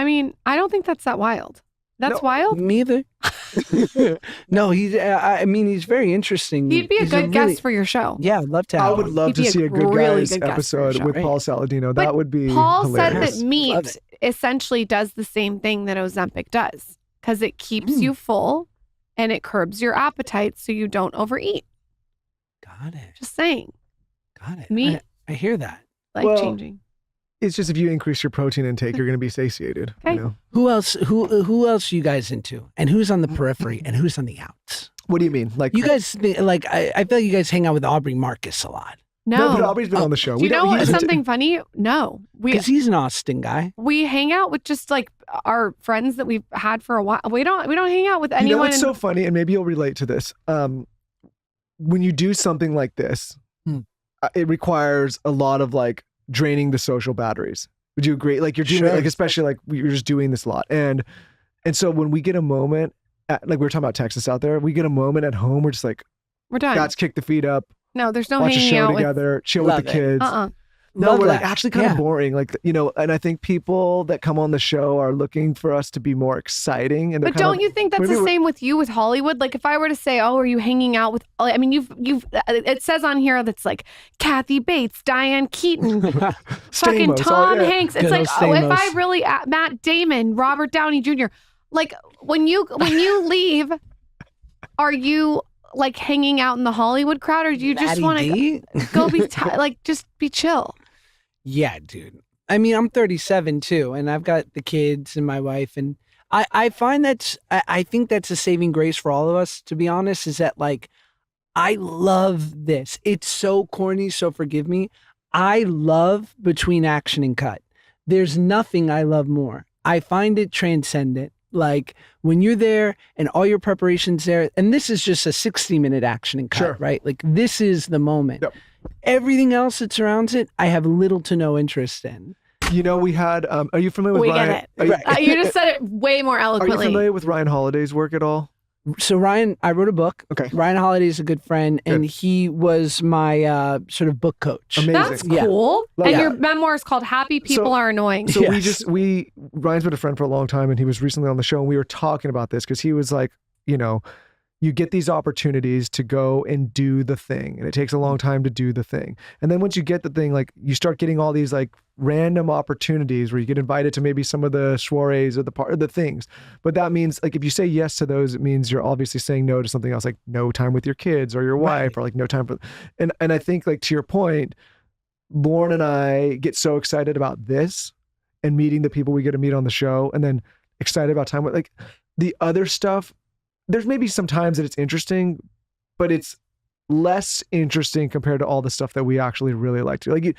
mean, I don't think that's that wild. That's wild? Me either. No, he's very interesting. He'd be a good guest for your show. Yeah, I'd love to have I would love to see a Good Guys episode with right? Paul Saladino. But that would be Paul hilarious. said that meat essentially does the same thing that Ozempic does because it keeps you full and it curbs your appetite so you don't overeat. Got it. Just saying. Got it. Meat. I hear that. Life-changing. It's just if you increase your protein intake, you're going to be satiated. Okay. You know? Who else are you guys into? And who's on the periphery and who's on the outs? What do you mean? Like you guys, like I feel like you guys hang out with Aubrey Marcus a lot. No, but Aubrey's been on the show. Do you know what, something funny? No. Because he's an Austin guy. We hang out with just like our friends that we've had for a while. We don't hang out with anyone. You know what's so funny, and maybe you'll relate to this. When you do something like this, it requires a lot of like draining the social batteries. Would you agree? Like you're doing like, especially like you're just doing this a lot. And so when we get a moment like we were talking about Texas out there, we get a moment at home, we're just like, we're done. God's kick the feet up. No, there's no watch hanging a show out together, chill with the kids. No, Love we're like that. actually kind of boring. Like, you know, and I think people that come on the show are looking for us to be more exciting. And but don't you think that's the same with you with Hollywood? Like if I were to say, oh, are you hanging out with, I mean, it says on here that's like Kathy Bates, Diane Keaton, fucking Tom Hanks. It's like, oh, if I really, Matt Damon, Robert Downey Jr., like when you leave, are you like hanging out in the Hollywood crowd, or do you just want to go be like just be chill? Yeah, dude. I mean, I'm 37 too, and I've got the kids and my wife, and I find I think that's a saving grace for all of us, to be honest, is that like, I love this. It's so corny, so forgive me. I love between action and cut. There's nothing I love more. I find it transcendent. Like when you're there and all your preparations there, and this is just a 60-minute action and cut, right? Like this is the moment. Yep. Everything else that surrounds it, I have little to no interest in. You know, we had, are you familiar with Ryan? We get it. You just said it way more eloquently. Are you familiar with Ryan Holiday's work at all? So Ryan, I wrote a book. Okay. Ryan Holiday is a good friend, and he was my sort of book coach. Amazing. That's cool. And your memoir is called Happy People Are Annoying. So Ryan's been a friend for a long time, and he was recently on the show, and we were talking about this because he was like, you know, you get these opportunities to go and do the thing, and it takes a long time to do the thing. And then once you get the thing, like you start getting all these like random opportunities where you get invited to maybe some of the soirees or the things. But that means like if you say yes to those, it means you're obviously saying no to something else, like no time with your kids or your wife, or like no time for. And I think like to your point, Lauren and I get so excited about this and meeting the people we get to meet on the show, and then excited about time with like the other stuff. There's maybe some times that it's interesting, but it's less interesting compared to all the stuff that we actually really like to. Like, you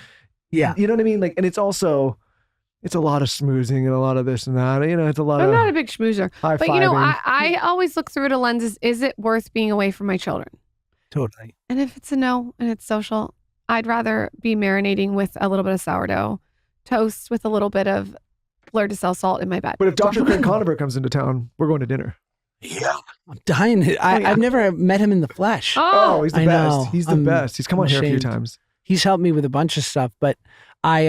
know what I mean? Like, and it's a lot of schmoozing and a lot of this and that. You know, it's a lot of. I'm not a big schmoozer, but you know, I always look through the lenses. Is it worth being away from my children? Totally. And if it's a no and it's social, I'd rather be marinating with a little bit of sourdough toast with a little bit of fleur de sel salt in my bed. But if Dr. Craig Conover comes into town, we're going to dinner. Yeah, I'm dying. I've never met him in the flesh. Oh, he's the best. He's the best. He's come on here a few times. He's helped me with a bunch of stuff, but I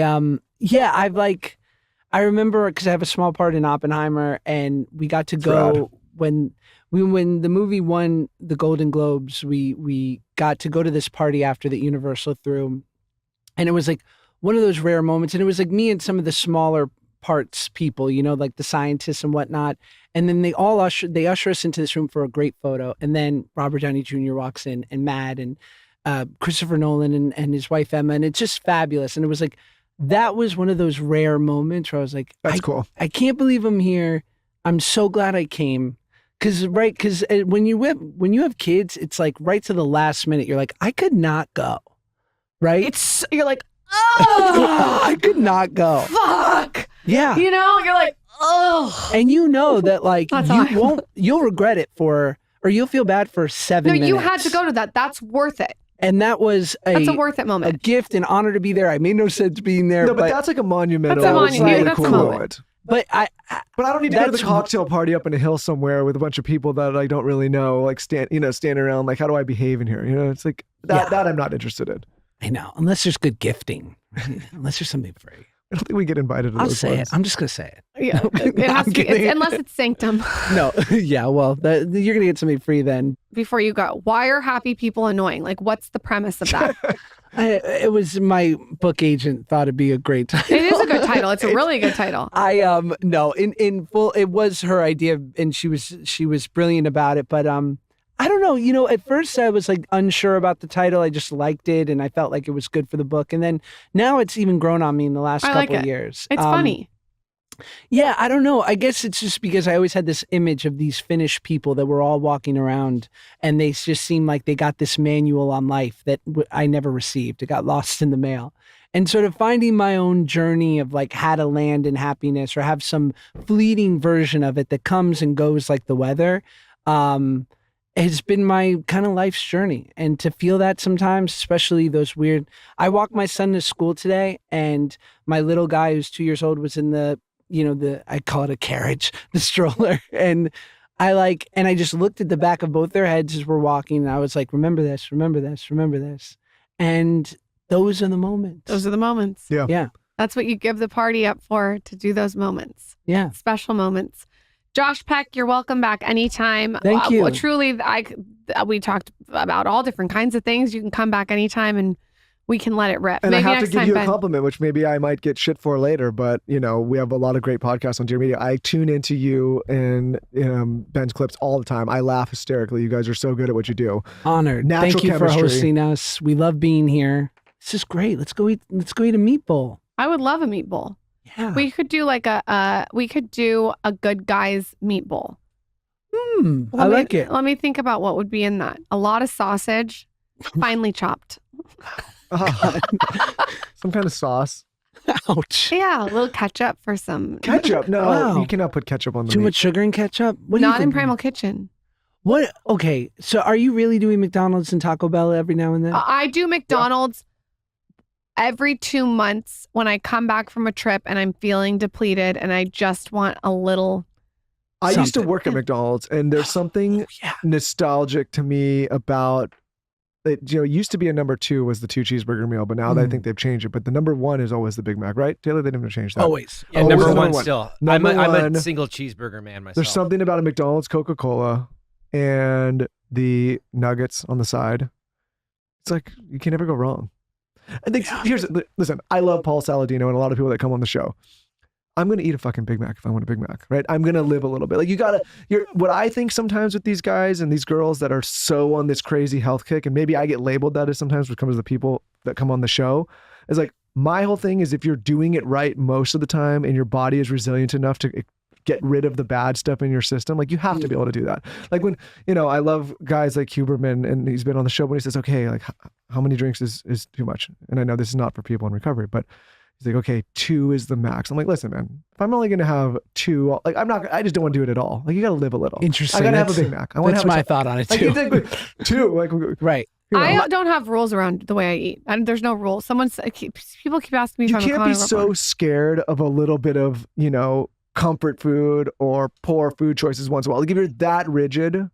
remember because I have a small part in Oppenheimer, and we got to go when the movie won the Golden Globes. We got to go to this party after that Universal threw, and it was like one of those rare moments. And it was like me and some of the smaller parts people, you know, like the scientists and whatnot. And then they usher us into this room for a great photo. And then Robert Downey Jr. walks in, and Matt and Christopher Nolan and his wife Emma, and it's just fabulous. And it was like, that was one of those rare moments where I was like, that's cool. I can't believe I'm here. I'm so glad I came. Because when you have kids, it's like right to the last minute, you're like, I could not go. Right? You're like, oh, I could not go. Fuck. Yeah. You know, you're like, oh. And you know that like you'll regret it or you'll feel bad for 7 minutes. No, you had to go to that. That's worth it. And that was that's a worth it moment. A gift and honor to be there. I made no sense being there. No, but that's like a monumental. That's a monument. Really That's cool a moment. moment. But I don't need to go to the cocktail party up in a hill somewhere with a bunch of people that I don't really know, like standing around, like, how do I behave in here? You know, it's like that I'm not interested in. I know, unless there's good gifting, unless there's something free. I don't think we get invited to I'll those say ones. it. I'm just gonna say it. Yeah, it has to be, unless it's sanctum. No, yeah, well, you're gonna get something free then. Before you go, why are happy people annoying? Like, what's the premise of that? It was my book agent thought it'd be a great title. It is a good title. It's a really good title. No, in full, it was her idea, and she was brilliant about it. But I don't know. You know, at first I was like unsure about the title. I just liked it, and I felt like it was good for the book. And then now it's even grown on me in the last couple of years. It's funny. Yeah, I don't know. I guess it's just because I always had this image of these Finnish people that were all walking around, and they just seemed like they got this manual on life that I never received. It got lost in the mail. And sort of finding my own journey of like how to land in happiness or have some fleeting version of it that comes and goes like the weather, has been my kind of life's journey. And to feel that sometimes, especially those weird, I walked my son to school today, and my little guy who's 2 years old was in I call it a carriage, the stroller. And I just looked at the back of both their heads as we're walking, and I was like, remember this, remember this, remember this. And those are the moments. Those are the moments. Yeah. Yeah. That's what you give the party up for, to do those moments. Yeah. Special moments. Josh Peck, you're welcome back anytime. Thank you. Truly, we talked about all different kinds of things. You can come back anytime and we can let it rip. And Maybe I have to next give time, you a Ben. compliment, which maybe I might get shit for later, but we have a lot of great podcasts on Dear Media. I tune into you and Ben's clips all the time. I laugh hysterically. You guys are so good at what you do. Honored. Natural Thank you chemistry. for hosting us. We love being here. This is great. Let's go eat a meat bowl. I would love a meat bowl. Yeah. We could do like a good guys meat bowl. I like it. Let me think about what would be in that. A lot of sausage, finely chopped. Some kind of sauce. Ouch. Yeah, a little ketchup for some. Ketchup. No, Wow. you cannot put ketchup on the Too meat. much sugar and ketchup? What do you Not in think? Primal Kitchen. What? Okay. So are you really doing McDonald's and Taco Bell every now and then? I do McDonald's every 2 months when I come back from a trip and I'm feeling depleted and I just want a little. I used to something. work at McDonald's, and there's something nostalgic to me about it. It used to be a number 2 was the 2 cheeseburger meal, but now I think they've changed it. But the number 1 is always the Big Mac, right? Taylor, they didn't even change that. Always. Yeah, Always number the one number one. still. Number I'm one. a single cheeseburger man myself. There's something about a McDonald's Coca-Cola and the nuggets on the side. It's like you can never go wrong. I think listen, I love Paul Saladino and a lot of people that come on the show. I'm going to eat a fucking Big Mac if I want a Big Mac, right? I'm going to live a little bit. Like what I think sometimes with these guys and these girls that are so on this crazy health kick, and maybe I get labeled that as sometimes when it comes to the people that come on the show, is like, my whole thing is if you're doing it right most of the time and your body is resilient enough to get rid of the bad stuff in your system, like you have to be able to do that. Like when, I love guys like Huberman, and he's been on the show when he says, okay, like how many drinks is too much? And I know this is not for people in recovery, but he's like, okay, 2 is the max. I'm like, listen, man, if I'm only going to have 2, like I just don't want to do it at all. Like you got to live a little. Interesting. I got to have a Big Mac. That's my thought on it too. Like 2, like Right. I don't have rules around the way I eat. There's no rules. People keep asking me if I'm a you can't be carnivore. so scared of a little bit of, comfort food or poor food choices once in a while. Like if you're that rigid,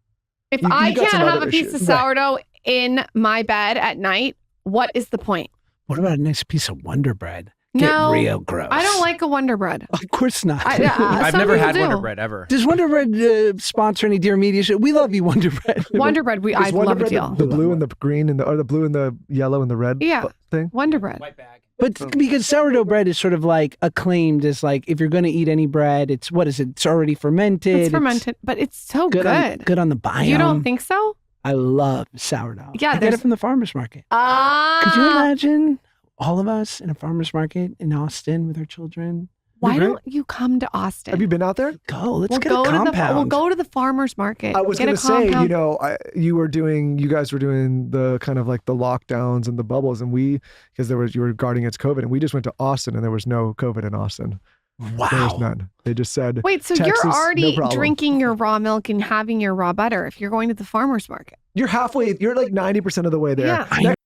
If you I got can't some have other a piece issues. of sourdough in my bed at night, what is the point? What about a nice piece of Wonder Bread? Get No, real gross. I don't like a Wonder Bread. Of course not. I've some never people had do. Wonder Bread ever. Does Wonder Bread sponsor any Dear Media show? We love you, Wonder Bread. Wonder Bread, I Is Wonder love a Bread deal. the blue and the green and or the blue and the yellow and the red thing? Wonder Bread. White bag. But because sourdough bread is sort of like acclaimed as like, if you're going to eat any bread, it's, what is it? It's already fermented. It's fermented, but it's so good. Good on the biome. You don't think so? I love sourdough. Yeah, I get there's- it from the farmer's market. Could you imagine all of us in a farmer's market in Austin with our children? Why Great. don't you come to Austin? Have you been out there? Go. Let's We'll get go a to compound. we'll go to the farmer's market. I was Get going a to say, compound. you guys were doing the kind of like the lockdowns and the bubbles, and because you were guarding against COVID, and we just went to Austin, and there was no COVID in Austin. There was Wow. none. They just said, Wait, so Texas, you're no already problem. drinking your raw milk and having your raw butter if you're going to the farmer's market. You're like 90% of the way there. Yeah. I Next